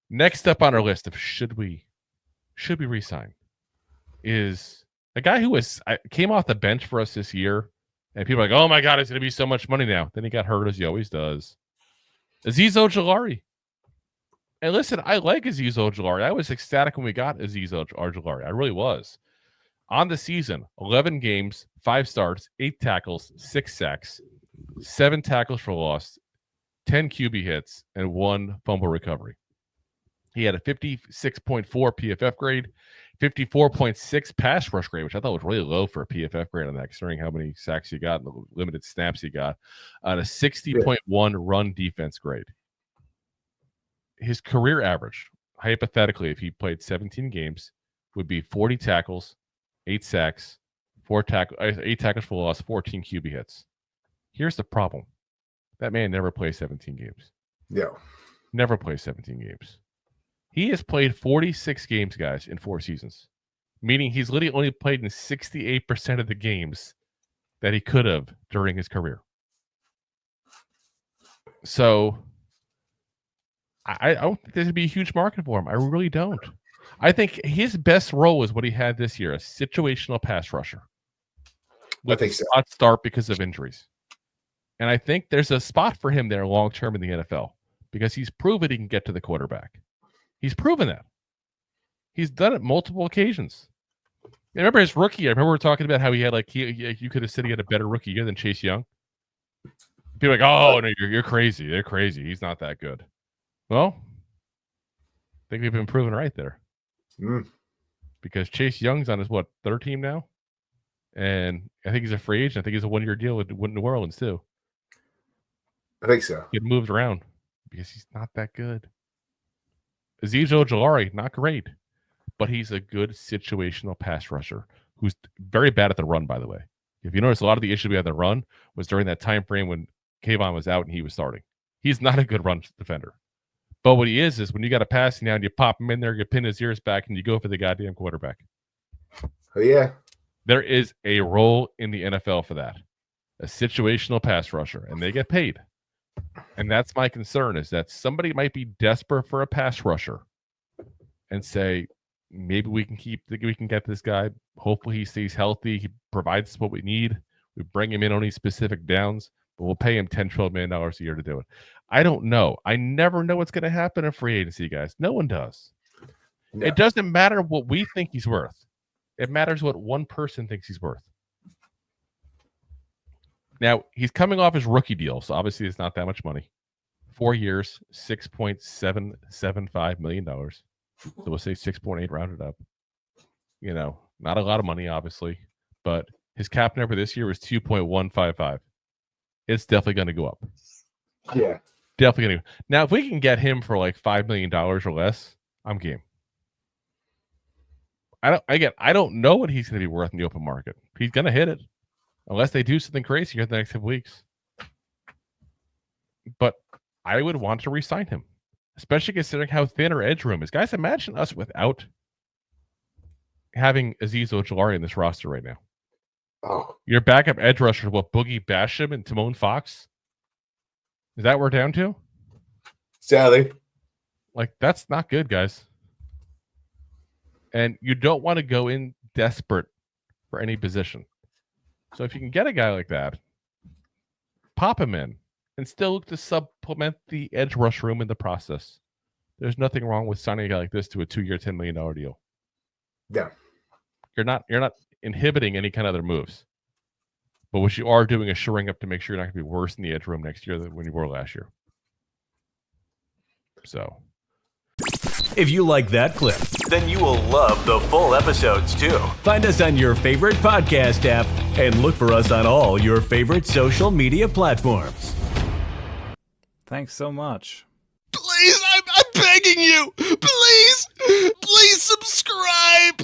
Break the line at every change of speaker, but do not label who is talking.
Next up on our list of should we re-sign is a guy who came off the bench for us this year, and people are like, oh my God, it's going to be so much money now. Then he got hurt, as he always does. Azeez Ojulari. And listen, I like Azeez Ojulari. I was ecstatic when we got Azeez Ojulari. I really was. On the season, 11 games, 5 starts, 8 tackles, 6 sacks, 7 tackles for loss, 10 QB hits, and 1 fumble recovery. He had a 56.4 PFF grade, 54.6 pass rush grade, which I thought was really low for a PFF grade on that, considering how many sacks he got and the limited snaps he got, and a 60.1 run defense grade. His career average, hypothetically, if he played 17 games, would be 40 tackles, 8 sacks, 8 tackles for loss, 14 QB hits. Here's the problem. That man never plays 17 games.
Yeah.
Never plays 17 games. He has played 46 games, guys, in 4 seasons, meaning he's literally only played in 68% of the games that he could have during his career. So I don't think there's going to be a huge market for him. I really don't. I think his best role is what he had this year, a situational pass rusher.
I think so.
Not start because of injuries. And I think there's a spot for him there long term in the NFL because he's proven he can get to the quarterback. He's proven that. He's done it multiple occasions. I remember his rookie year. I remember we were talking about how he had you could have said he had a better rookie year than Chase Young. People are like, oh no, you're crazy. They're crazy. He's not that good. Well, I think we've been proven right there. Because Chase Young's on his third team now, and I think he's a free agent. I think he's a 1-year deal with New Orleans too.
I think so.
Get moved around because he's not that good. Azeez Ojulari, not great, but he's a good situational pass rusher who's very bad at the run, by the way. If you notice, a lot of the issues we had at the run was during that time frame when Kayvon was out and he was starting. He's not a good run defender. But what he is when you got a passing down, you pop him in there, you pin his ears back, and you go for the goddamn quarterback.
Oh, yeah.
There is a role in the NFL for that, a situational pass rusher, and they get paid. And that's my concern, is that somebody might be desperate for a pass rusher and say, maybe we can get this guy. Hopefully he stays healthy. He provides what we need. We bring him in on these specific downs, but we'll pay him $10, $12 million a year to do it. I don't know. I never know what's going to happen in free agency, guys. No one does. No. It doesn't matter what we think he's worth. It matters what one person thinks he's worth. Now, he's coming off his rookie deal, so obviously it's not that much money. 4 years, $6.775 million. So we'll say 6.8 rounded up. Not a lot of money, obviously, but his cap number this year was 2.155. It's definitely going to go up.
Yeah.
Definitely going to. Now, if we can get him for like $5 million or less, I'm game. I don't know what he's going to be worth in the open market. He's going to hit it unless they do something crazy here in the next couple weeks. But I would want to re-sign him, especially considering how thin our edge room is. Guys, imagine us without having Azeez Ojulari in this roster right now.
Oh.
Your backup edge rushers, Boogie Basham and Timon Fox? Is that what we're down to?
Sadly.
That's not good, guys. And you don't want to go in desperate for any position. So if you can get a guy like that, pop him in and still look to supplement the edge rush room in the process. There's nothing wrong with signing a guy like this to a 2-year, $10 million deal.
Yeah.
You're not inhibiting any kind of other moves. But what you are doing is shoring up to make sure you're not going to be worse in the edge room next year than when you were last year. So,
if you like that clip, then you will love the full episodes too. Find us on your favorite podcast app and look for us on all your favorite social media platforms.
Thanks so much.
Please, I'm begging you. Please subscribe.